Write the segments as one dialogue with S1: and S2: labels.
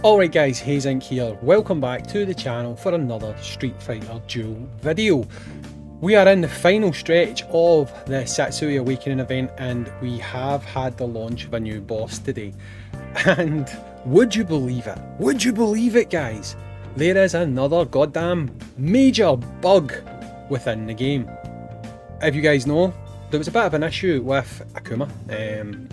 S1: Alright guys, Hayzink here. Welcome back to the channel for another Street Fighter Duel video. We are in the final stretch of the Satsui Awakening event and we have had the launch of a new boss today. And would you believe it? Would you believe it, guys? There is another goddamn major bug within the game. If you guys know, there was a bit of an issue with Akuma,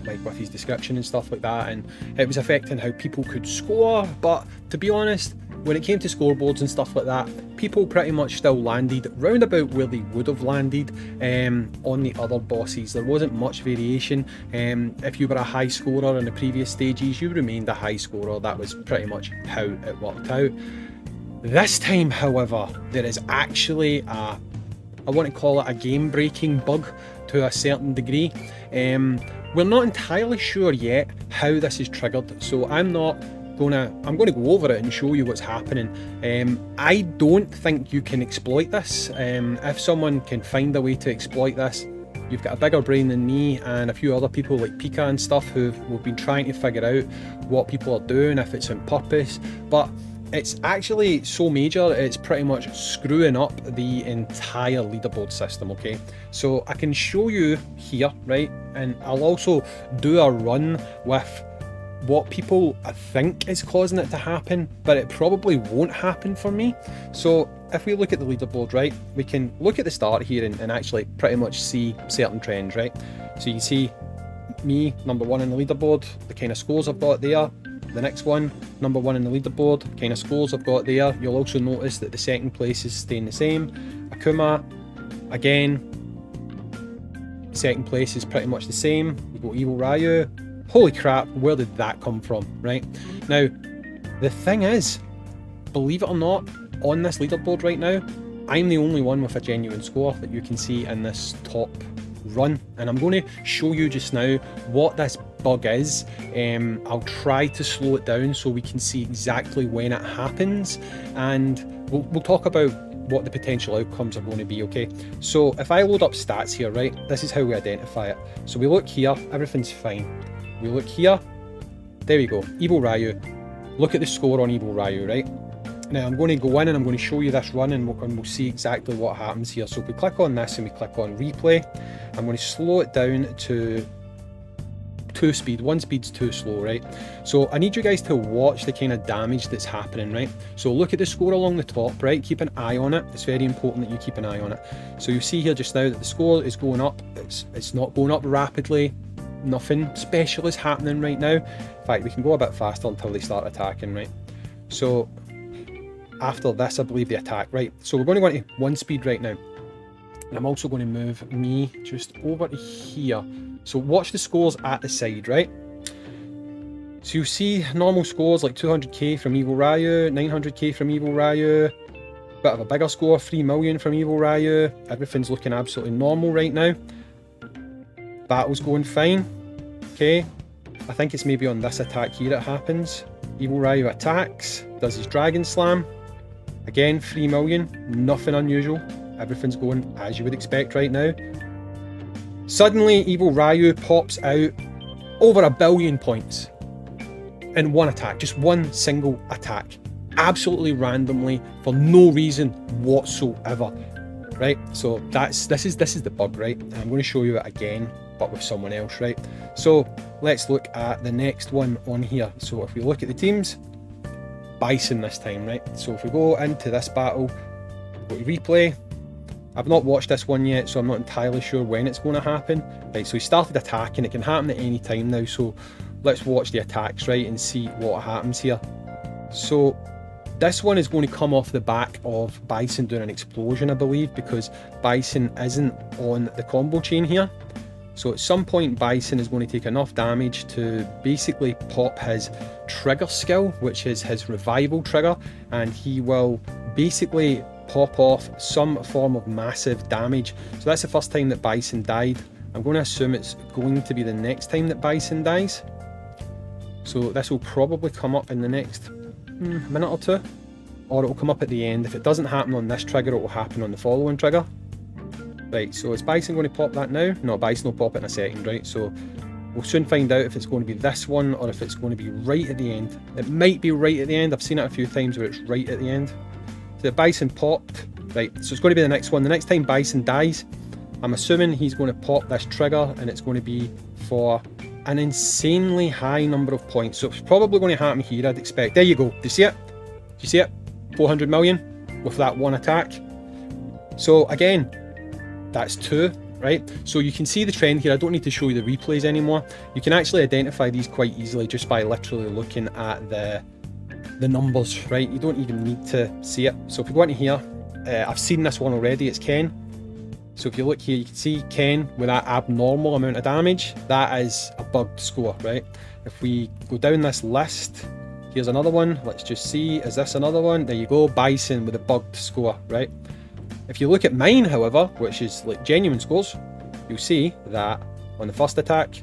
S1: like with his description and stuff like that, and it was affecting how people could score, but to be honest, when it came to scoreboards and stuff like that, people pretty much still landed round about where they would have landed on the other bosses. There wasn't much variation. If you were a high scorer in the previous stages, you remained a high scorer. That was pretty much how it worked out. This time, however, there is actually I want to call it a game-breaking bug to a certain degree. We're not entirely sure yet how this is triggered, so I'm going to go over it and show you what's happening. I don't think you can exploit this. If someone can find a way to exploit this, you've got a bigger brain than me and a few other people like Pika and stuff who've been trying to figure out what people are doing, if it's on purpose, but it's actually so major, it's pretty much screwing up the entire leaderboard system, okay? So I can show you here, right? And I'll also do a run with what people think is causing it to happen, but it probably won't happen for me. So if we look at the leaderboard, right, we can look at the start here and actually pretty much see certain trends, right? So you see me, number one in the leaderboard, the kind of scores I've got there. The next one, number one in the leaderboard, kind of scores I've got there. You'll also notice that the second place is staying the same. Akuma, again, second place is pretty much the same. You go Evil Ryu. Holy crap, where did that come from, right? Now, the thing is, believe it or not, on this leaderboard right now, I'm the only one with a genuine score that you can see in this top run, and I'm going to show you just now what this bug is. I'll try to slow it down so we can see exactly when it happens, and we'll talk about what the potential outcomes are going to be, okay? So if I load up stats here, right, this is how we identify it. So we look here, everything's fine. We look here, there we go, Evil Ryu. Look at the score on Evil Ryu, right? Now I'm going to go in and I'm going to show you this run and we'll see exactly what happens here. So if we click on this and we click on replay, I'm going to slow it down to 2 speed. 1 speed's too slow, right? So I need you guys to watch the kind of damage that's happening, right? So look at the score along the top, right? Keep an eye on it. It's very important that you keep an eye on it. So you see here just now that the score is going up. It's not going up rapidly. Nothing special is happening right now. In fact, we can go a bit faster until they start attacking, right? So after this, I believe the attack, right? So we're going to go into 1 speed right now. And I'm also going to move me just over to here. So watch the scores at the side, right? So you see normal scores like 200k from Evil Ryu, 900k from Evil Ryu, bit of a bigger score, 3 million from Evil Ryu. Everything's looking absolutely normal right now. Battle's going fine. Okay, I think it's maybe on this attack here it happens. Evil Ryu attacks, does his Dragon Slam. Again, 3 million, nothing unusual. Everything's going as you would expect right now. Suddenly, Evil Ryu pops out over 1 billion points in one attack, just one single attack, absolutely randomly for no reason whatsoever. Right, so this is the bug, right? And I'm going to show you it again, but with someone else, right? So let's look at the next one on here. So if we look at the teams, Bison this time, right? So if we go into this battle, go to replay. I've not watched this one yet, so I'm not entirely sure when it's going to happen. Right, so he started attacking. It can happen at any time now, so let's watch the attacks, right, and see what happens here. So this one is going to come off the back of Bison doing an explosion, I believe, because Bison isn't on the combo chain here. So at some point Bison is going to take enough damage to basically pop his trigger skill, which is his revival trigger, and he will basically pop off some form of massive damage. So that's the first time that Bison died. I'm going to assume it's going to be the next time that Bison dies. So this will probably come up in the next minute or two, or it will come up at the end. If it doesn't happen on this trigger, it will happen on the following trigger. Right, so is Bison going to pop that now? No, Bison will pop it in a second, right? So We'll soon find out if it's going to be this one or if it's going to be right at the end. It might be right at the end. I've seen it a few times where it's right at the end. So the Bison popped. Right, so it's going to be the next one. The next time Bison dies, I'm assuming he's going to pop this trigger and it's going to be for an insanely high number of points. So it's probably going to happen here, I'd expect. There you go. Do you see it? Do you see it? 400 million with that one attack. So again, that's 2. Right, so you can see the trend here. I don't need to show you the replays anymore. You can actually identify these quite easily just by literally looking at the numbers, right? You don't even need to see it. So if we go into here, I've seen this one already, it's Ken. So if you look here, you can see Ken with that abnormal amount of damage. That is a bugged score, right? If we go down this list, here's another one. Let's just see, is this another one? There you go, Bison with a bugged score, right? If you look at mine, however, which is like genuine scores, you'll see that on the first attack,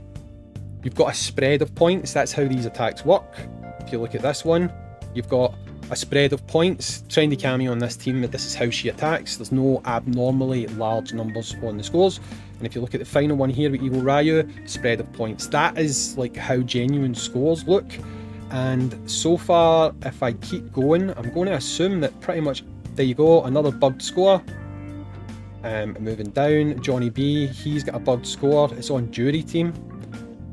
S1: you've got a spread of points. That's how these attacks work. If you look at this one, you've got a spread of points. Trendy Cameo on this team, this is how she attacks. There's no abnormally large numbers on the scores. And if you look at the final one here with Evil Ryu, spread of points. That is like how genuine scores look. And so far, if I keep going, I'm going to assume that pretty much, there you go, another bugged score. Moving down, Johnny B, he's got a bugged score. It's on jury team.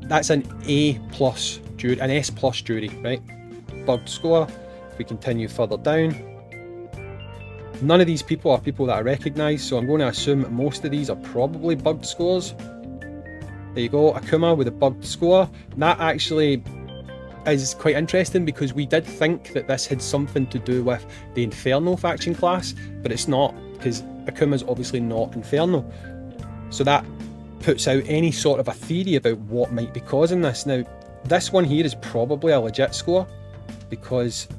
S1: That's an A plus jury, an S plus jury, right? Bugged score. If we continue further down, none of these people are people that I recognise, so I'm going to assume that most of these are probably bugged scores. There you go, Akuma with a bugged score. That actually is quite interesting because we did think that this had something to do with the Inferno faction class, but it's not, because Akuma's obviously not Inferno. So that puts out any sort of a theory about what might be causing this. Now, this one here is probably a legit score because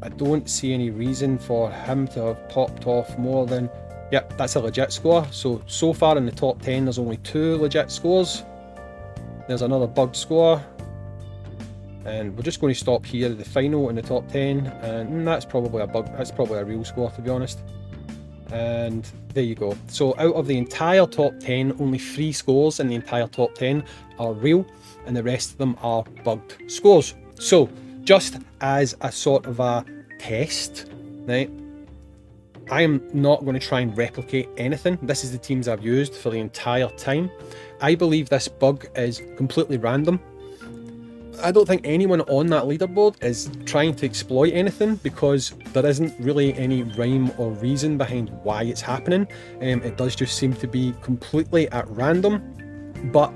S1: I don't see any reason for him to have popped off more than, yep, that's a legit score. So far in the top 10, there's only 2 legit scores. There's another bugged score. And we're just going to stop here at the final in the top 10, and that's probably a real score, to be honest. And there you go. So out of the entire top 10, only 3 scores in the entire top 10 are real, and the rest of them are bugged scores. So just as a sort of a test, right, I am not going to try and replicate anything. This is the teams I've used for the entire time. I believe this bug is completely random. I don't think anyone on that leaderboard is trying to exploit anything because there isn't really any rhyme or reason behind why it's happening. It does just seem to be completely at random. But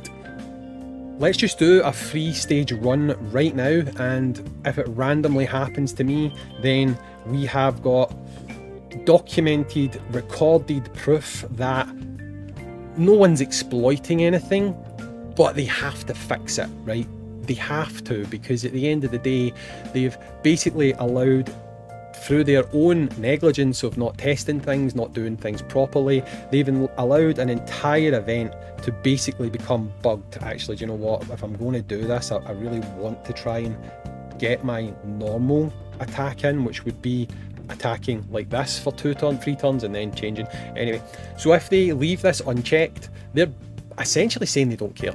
S1: let's just do a 3-stage run right now, and if it randomly happens to me, then we have got documented, recorded proof that no one's exploiting anything, but they have to fix it, right? They have to, because at the end of the day, they've basically allowed, through their own negligence of not testing things, not doing things properly, they've allowed an entire event to basically become bugged. Actually, do you know what? If I'm going to do this, I really want to try and get my normal attack in, which would be attacking like this for 2 turns, 3 turns, and then changing. Anyway, so if they leave this unchecked, they're essentially saying they don't care.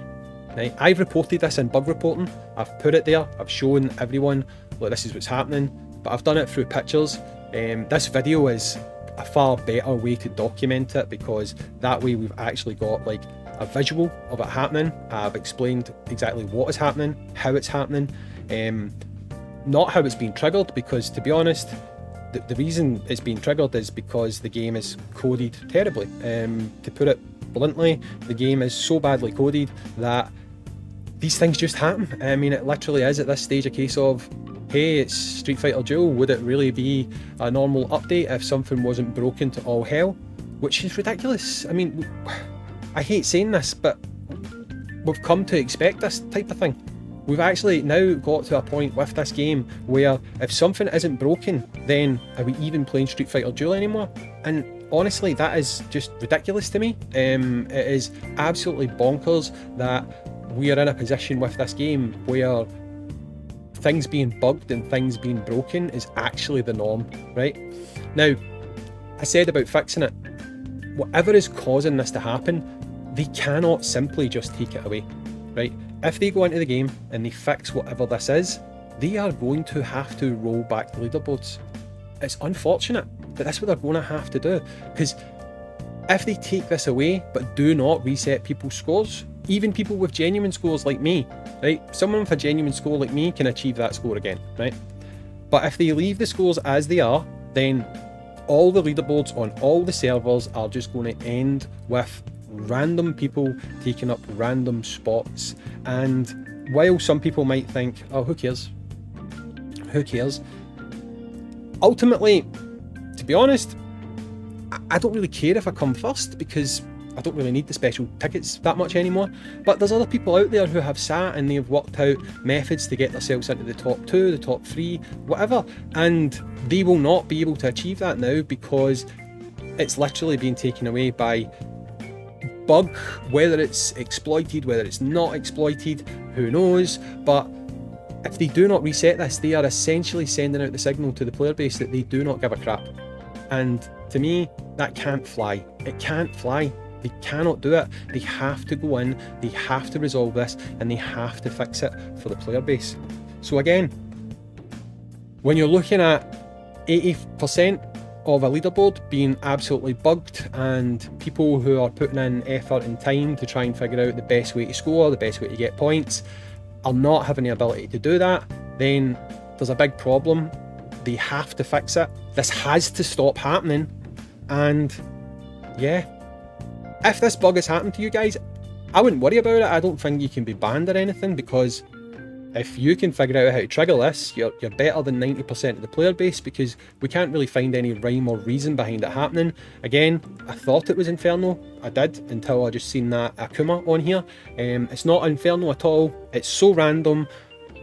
S1: Right? I've reported this in bug reporting. I've put it there. I've shown everyone, look, this is what's happening. But I've done it through pictures. This video is a far better way to document it, because that way we've actually got like a visual of it happening. I've explained exactly what is happening, how it's happening, not how it's being triggered, because to be honest, the reason it's being triggered is because the game is coded terribly. To put it bluntly, the game is so badly coded that these things just happen. I mean, it literally is at this stage a case of, hey, it's Street Fighter Duel, would it really be a normal update if something wasn't broken to all hell? Which is ridiculous. I mean, I hate saying this, but we've come to expect this type of thing. We've actually now got to a point with this game where if something isn't broken, then are we even playing Street Fighter Duel anymore? And honestly, that is just ridiculous to me. It is absolutely bonkers that we are in a position with this game where things being bugged and things being broken is actually the norm, right? Now, I said about fixing it. Whatever is causing this to happen, they cannot simply just take it away, right? if they go into the game and they fix whatever this is, they are going to have to roll back the leaderboards. It's unfortunate, but that's what they're going to have to do, because if they take this away but do not reset people's scores, even people with genuine scores like me, right? Someone with a genuine score like me can achieve that score again, right? But if they leave the scores as they are, then all the leaderboards on all the servers are just going to end with random people taking up random spots. And while some people might think, oh, who cares? Who cares? Ultimately, to be honest, I don't really care if I come first, because I don't really need the special tickets that much anymore. But there's other people out there who have sat and they've worked out methods to get themselves into the top 2, the top 3, whatever, and they will not be able to achieve that now, because it's literally being taken away by bug. Whether it's exploited, whether it's not exploited, who knows. But if they do not reset this, they are essentially sending out the signal to the player base that they do not give a crap. And to me, that can't fly. It can't fly. They cannot do it. They have to go in, they have to resolve this, and they have to fix it for the player base. So again, when you're looking at 80% of a leaderboard being absolutely bugged, and people who are putting in effort and time to try and figure out the best way to score, the best way to get points, are not having the ability to do that, then there's a big problem. They have to fix it. This has to stop happening. And yeah, if this bug has happened to you guys, I wouldn't worry about it. I don't think you can be banned or anything, because if you can figure out how to trigger this, you're better than 90% of the player base, because we can't really find any rhyme or reason behind it happening. Again, I thought it was Inferno. I did, until I just seen that Akuma on here. It's not Inferno at all. It's so random.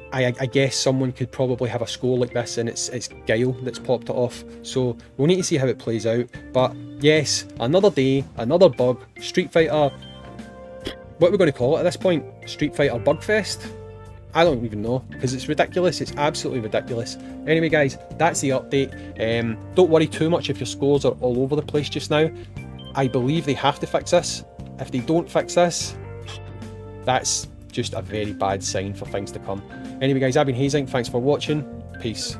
S1: I guess someone could probably have a score like this, and it's Guile that's popped it off. So we'll need to see how it plays out. But yes, another day, another bug. Street Fighter, what are we going to call it at this point? Street Fighter Bugfest? I don't even know, because it's ridiculous. It's absolutely ridiculous. Anyway guys, that's the update. Don't worry too much if your scores are all over the place just now. I believe they have to fix this. If they don't fix this, that's just a very bad sign for things to come. Anyway guys, I've been Hayzink. Thanks for watching. Peace.